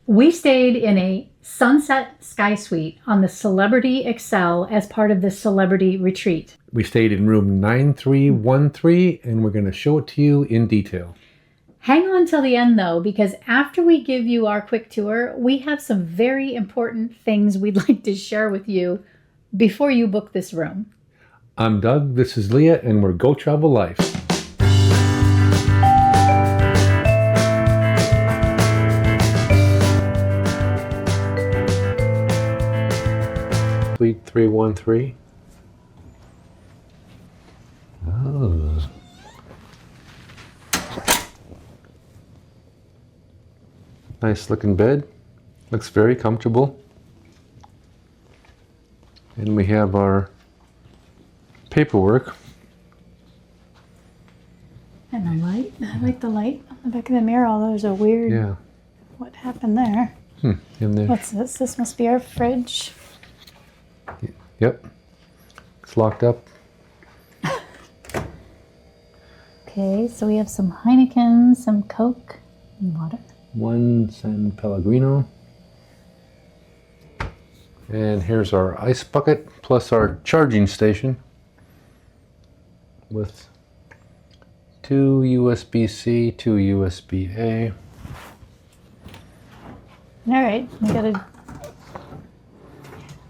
We stayed in a Sunset Sky suite on the Celebrity Xcel as part of the Celebrity Retreat. We stayed in room 9313, and we're going to show it to you in detail. Hang on till the end, though, because after we give you our quick tour, we have some very important things we'd like to share with you before you book this room. I'm Doug, this is Leah, and we're Go Travel Life. Suite 313. Oh. Nice looking bed. Looks very comfortable. And we have our paperwork. And the light. I like the light on the back of the mirror, although there's a weird... Yeah. What happened there? In there. What's this? This must be our fridge. Yep. It's locked up. Okay, so we have some Heineken, some Coke, and water. One San Pellegrino. And here's our ice bucket plus our charging station with 2 USB-C, 2 USB-A. All right, we gotta...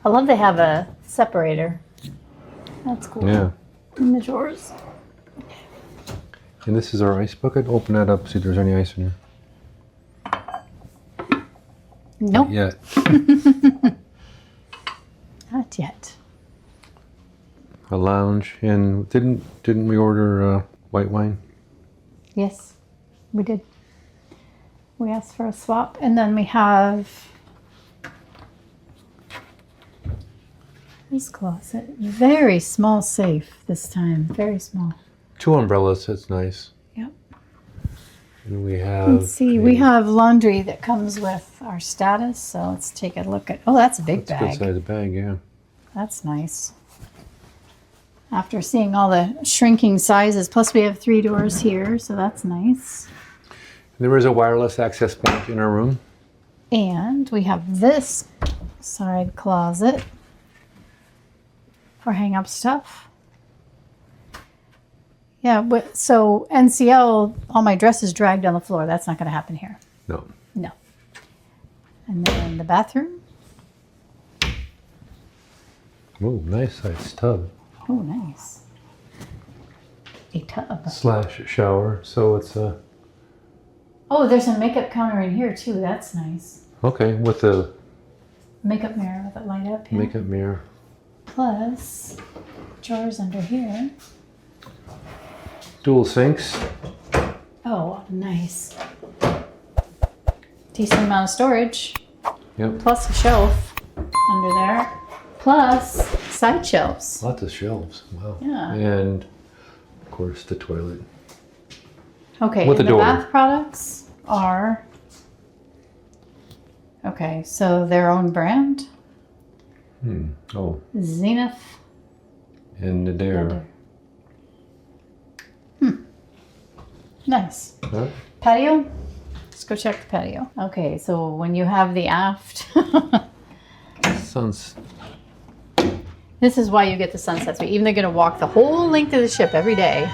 I love they have a separator. That's cool. Yeah. In the drawers. And this is our ice bucket. Open that up, see if there's any ice in here. Nope. Not yet. Not yet. A lounge. And didn't we order white wine? Yes, we did. We asked for a swap, and then we have this closet. Very small safe this time. Very small. 2 umbrellas. That's nice. Yep. And we have... Let's see. We have laundry that comes with our status. So let's take a look at... Oh, that's a big That's bag. a good size bag, yeah. That's nice. After seeing all the shrinking sizes, plus we have 3 doors here, so that's nice. There is a wireless access point in our room. And we have this side closet for hang up stuff. Yeah, but so NCL, all my dresses dragged on the floor. That's not going to happen here. No. No. And then the bathroom. Oh, nice size tub. Oh, nice. A tub. Slash shower. So it's a... Oh, there's a makeup counter in here too. That's nice. Okay, with a Makeup mirror with it light up. Yeah. makeup mirror. Plus drawers under here. Dual sinks. Oh, nice. Decent amount of storage. Yep. Plus a shelf under there. Plus side shelves. Lots of shelves. Wow. Yeah. And of course the toilet. Okay, With and a the door. bath products are... Okay, so their own brand. Oh, Zenith. and the dare. Nice. Huh? Patio? Let's go check the patio. Okay, so when you have the aft... Sounds... This is why you get the Sunset Suite. Even they're going to walk the whole length of the ship every day.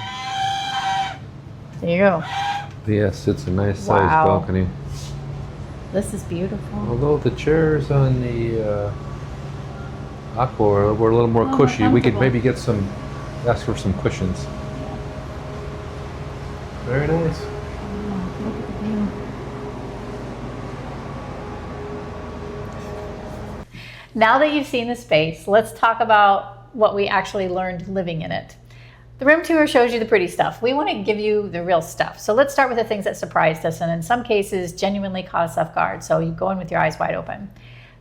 There you go. Yes, it's a nice Wow. sized balcony. This is beautiful. Although the chairs on the Aqua were a little more Oh, cushy. We could comfortable. maybe get some, ask for some cushions. Very nice. Look at the view. Now that you've seen the space, let's talk about what we actually learned living in it. The room tour shows you the pretty stuff. We want to give you the real stuff. So let's start with the things that surprised us and in some cases genuinely caught us off guard. So you go in with your eyes wide open.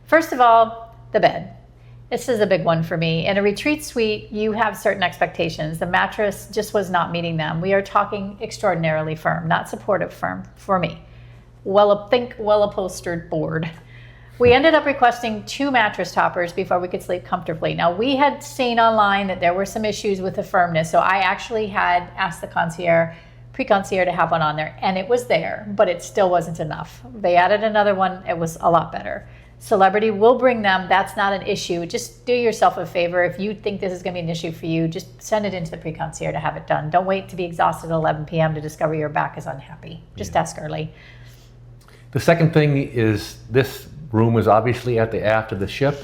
First of all, the bed. This is a big one for me. In a retreat suite, you have certain expectations. The mattress just was not meeting them. We are talking extraordinarily firm, not supportive firm for me. Well-upholstered board. We ended up requesting 2 mattress toppers before we could sleep comfortably. Now, we had seen online that there were some issues with the firmness, so I actually had asked the concierge, pre-concierge to have one on there, and it was there, but it still wasn't enough. They added another one. It was a lot better. Celebrity will bring them. That's not an issue. Just do yourself a favor. If you think this is going to be an issue for you, just send it into the pre-concierge to have it done. Don't wait to be exhausted at 11 p.m. to discover your back is unhappy. Just ask early. The second thing is this room is obviously at the aft of the ship,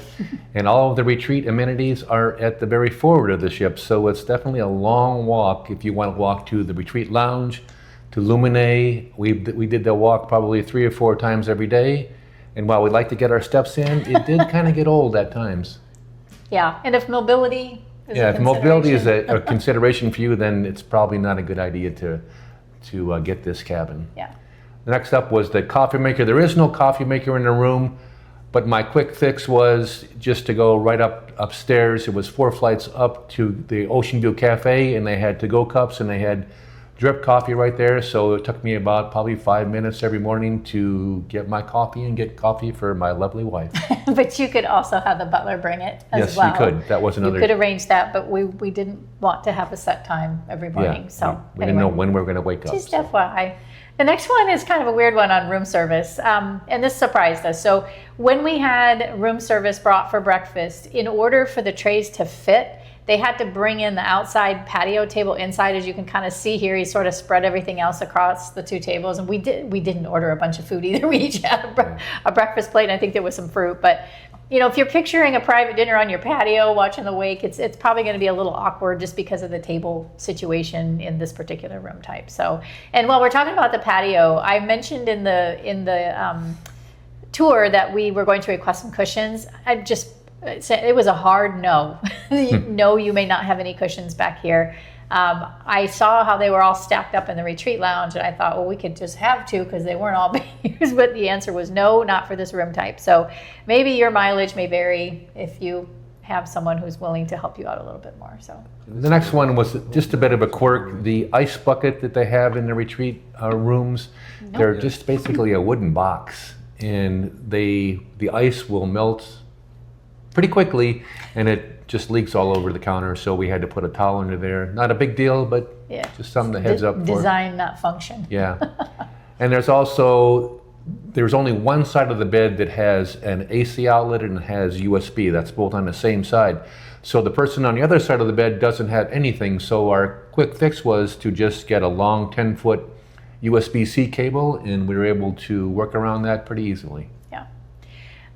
and all of the retreat amenities are at the very forward of the ship. So it's definitely a long walk if you want to walk to the retreat lounge, to Lumine. We did the walk probably 3 or 4 times every day. And while we like to get our steps in, it did kind of get old at times. Yeah, and if mobility is if mobility is a consideration for you, then it's probably not a good idea to get this cabin. Yeah. The next up was the coffee maker. There is no coffee maker in the room, but my quick fix was just to go right upstairs. It was 4 flights up to the Ocean View Cafe, and they had to-go cups, and they had drip coffee right there. So it took me about probably 5 minutes every morning to get my coffee and get coffee for my lovely wife. But you could also have the butler bring it as Yes, well. you could. That was another. You could arrange that, but we didn't want to have a set time every morning. So we didn't know when we were going to wake up. Just FYI. The next one is kind of a weird one on room service, and this surprised us. So when we had room service brought for breakfast, in order for the trays to fit, they had to bring in the outside patio table inside. As you can kind of see here, he sort of spread everything else across the 2 tables. And we didn't order a bunch of food either. We each had a breakfast plate, and I think there was some fruit. But if you're picturing a private dinner on your patio watching the wake, it's probably going to be a little awkward just because of the table situation in this particular room type. So, and while we're talking about the patio, I mentioned in the tour that we were going to request some cushions. It was a hard no. No, you may not have any cushions back here. I saw how they were all stacked up in the retreat lounge, and I thought, well, we could just have 2 because they weren't all being used, but the answer was no, not for this room type. So maybe your mileage may vary if you have someone who's willing to help you out a little bit more. So the next one was just a bit of a quirk. The ice bucket that they have in the retreat rooms, they're just basically a wooden box, and the ice will melt pretty quickly, and it just leaks all over the counter, so we had to put a towel under there. Not a big deal, but just something to heads up for. Design, not function. Yeah. And there's only one side of the bed that has an AC outlet and has USB. That's both on the same side. So the person on the other side of the bed doesn't have anything, so our quick fix was to just get a long 10-foot USB-C cable, and we were able to work around that pretty easily.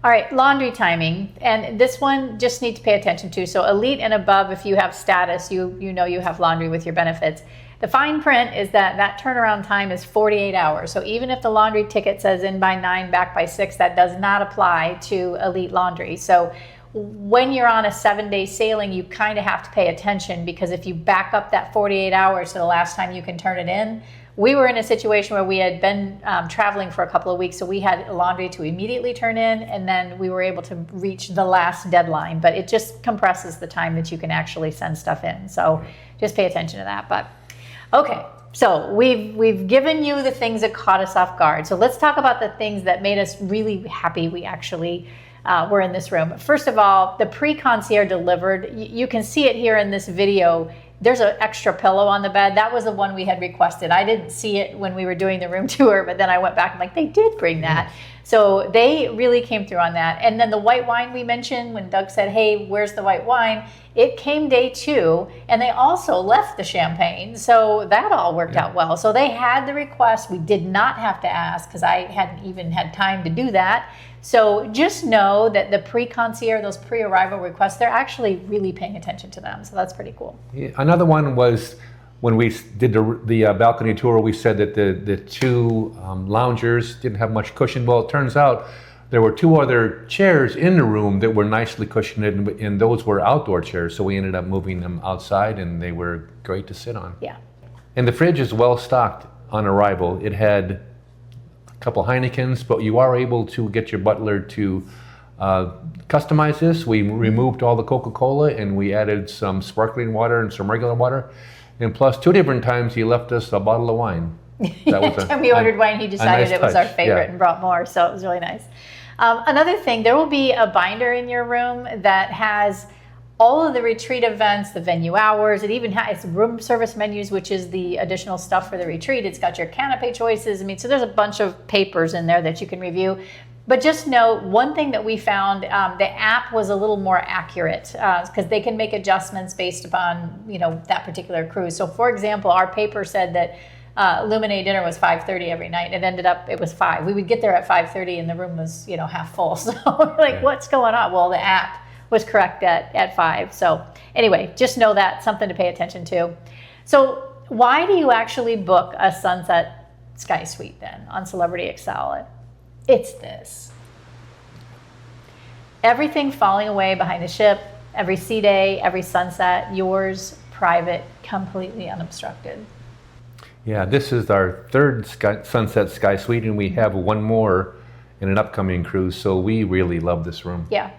All right, laundry timing, and this one just need to pay attention to. So elite and above, if you have status, you know you have laundry with your benefits. The fine print is that turnaround time is 48 hours. So even if the laundry ticket says in by 9, back by 6, that does not apply to elite laundry. So when you're on a 7-day sailing, you kind of have to pay attention, because if you back up that 48 hours to the last time you can turn it in, we were in a situation where we had been traveling for a couple of weeks, so we had laundry to immediately turn in, and then we were able to reach the last deadline. But it just compresses the time that you can actually send stuff in. So just pay attention to that. But okay, so we've given you the things that caught us off guard. So let's talk about the things that made us really happy we actually were in this room. First of all, the pre-concierge delivered. You can see it here in this video. There's an extra pillow on the bed. That was the one we had requested. I didn't see it when we were doing the room tour, but then I went back and like, they did bring that. So they really came through on that. And then the white wine we mentioned, when Doug said, hey, where's the white wine? It came day 2, and they also left the champagne. So that all worked out well. So they had the request. We did not have to ask, because I hadn't even had time to do that. So just know that the pre-concierge, those pre-arrival requests, they're actually really paying attention to them. So that's pretty cool. Yeah, another one was when we did the balcony tour, we said that the 2 loungers didn't have much cushion. Well, it turns out there were 2 other chairs in the room that were nicely cushioned, and those were outdoor chairs. So we ended up moving them outside, and they were great to sit on. Yeah. And the fridge is well stocked on arrival. It had couple Heinekens, but you are able to get your butler to customize this. We removed all the Coca-Cola, and we added some sparkling water and some regular water. And plus, 2 different times he left us a bottle of wine. That was we ordered wine, he decided nice it was our touch. favorite and brought more, so it was really nice. Another thing, there will be a binder in your room that has all of the retreat events, the venue hours, it even has room service menus, which is the additional stuff for the retreat. It's got your canopy choices. I mean, so there's a bunch of papers in there that you can review. But just know one thing that we found, the app was a little more accurate because they can make adjustments based upon, you know, that particular cruise. So for example, our paper said that Luminae dinner was 5:30 every night. It ended up, it was 5. We would get there at 5:30 and the room was, you know, half full. So we're like, what's going on? Well, the app was correct at 5. So anyway, just know that, something to pay attention to. So why do you actually book a Sunset Sky Suite then on Celebrity Xcel? It's this. Everything falling away behind the ship, every sea day, every sunset, yours, private, completely unobstructed. Yeah, this is our third Sunset Sky Suite, and we have one more in an upcoming cruise, so we really love this room. Yeah.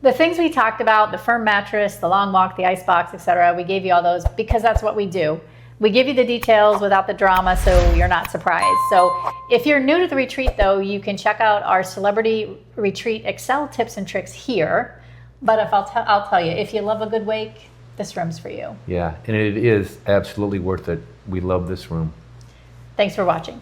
The things we talked about, the firm mattress, the long walk, the ice box, etc., we gave you all those because that's what we do. We give you the details without the drama, so you're not surprised. So if you're new to the retreat, though, you can check out our Celebrity Retreat Xcel tips and tricks here. But if I'll tell you, if you love a good wake, this room's for you. Yeah, and it is absolutely worth it. We love this room. Thanks for watching.